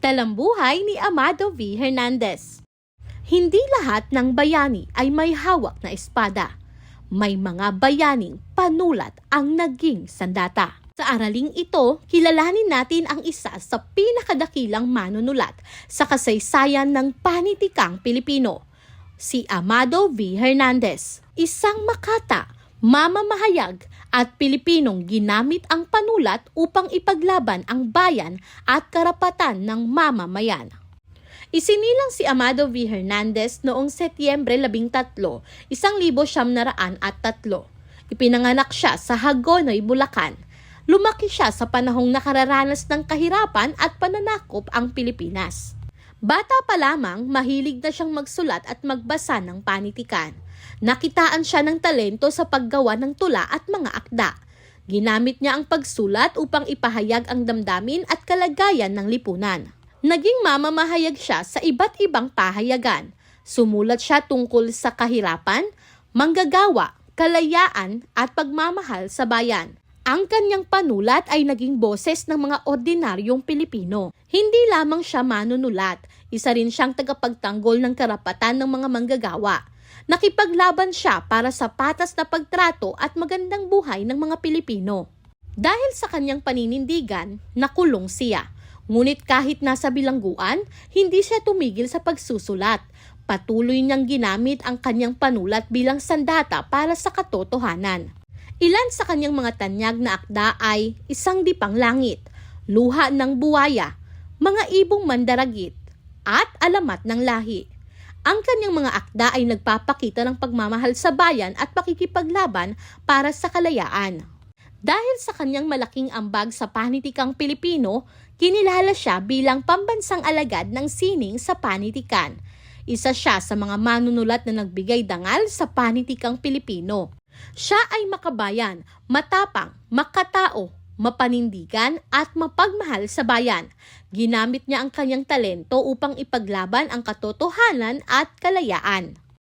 Talambuhay ni Amado V. Hernandez. Hindi lahat ng bayani ay may hawak na espada. May mga bayaning panulat ang naging sandata. Sa araling ito, kilalanin natin ang isa sa pinakadakilang manunulat sa kasaysayan ng panitikang Pilipino, si Amado V. Hernandez. Isang makata, mamamahayag at Pilipinong ginamit ang panulat upang ipaglaban ang bayan at karapatan ng mamamayan. Isinilang si Amado V. Hernandez noong Setyembre 13, 1903. Ipinanganak siya sa Hagonoy, Bulacan. Lumaki siya sa panahong nakararanas ng kahirapan at pananakop ang Pilipinas. Bata pa lamang, mahilig na siyang magsulat at magbasa ng panitikan. Nakitaan siya ng talento sa paggawa ng tula at mga akda. Ginamit niya ang pagsulat upang ipahayag ang damdamin at kalagayan ng lipunan. Naging mamamahayag siya sa iba't ibang pahayagan. Sumulat siya tungkol sa kahirapan, manggagawa, kalayaan at pagmamahal sa bayan. Ang kanyang panulat ay naging boses ng mga ordinaryong Pilipino. Hindi lamang siya manunulat, isa rin siyang tagapagtanggol ng karapatan ng mga manggagawa. Nakipaglaban siya para sa patas na pagtrato at magandang buhay ng mga Pilipino. Dahil sa kanyang paninindigan, nakulong siya. Ngunit kahit nasa bilangguan, hindi siya tumigil sa pagsusulat. Patuloy niyang ginamit ang kanyang panulat bilang sandata para sa katotohanan. Ilan sa kanyang mga tanyag na akda ay Isang Dipang Langit, Luha ng Buwaya, Mga Ibong Mandaragit, at Alamat ng Lahi. Ang kanyang mga akda ay nagpapakita ng pagmamahal sa bayan at pakikipaglaban para sa kalayaan. Dahil sa kanyang malaking ambag sa panitikang Pilipino, kinilala siya bilang pambansang alagad ng sining sa panitikan. Isa siya sa mga manunulat na nagbigay dangal sa panitikang Pilipino. Siya ay makabayan, matapang, makatao, mapanindigan at mapagmahal sa bayan. Ginamit niya ang kanyang talento upang ipaglaban ang katotohanan at kalayaan.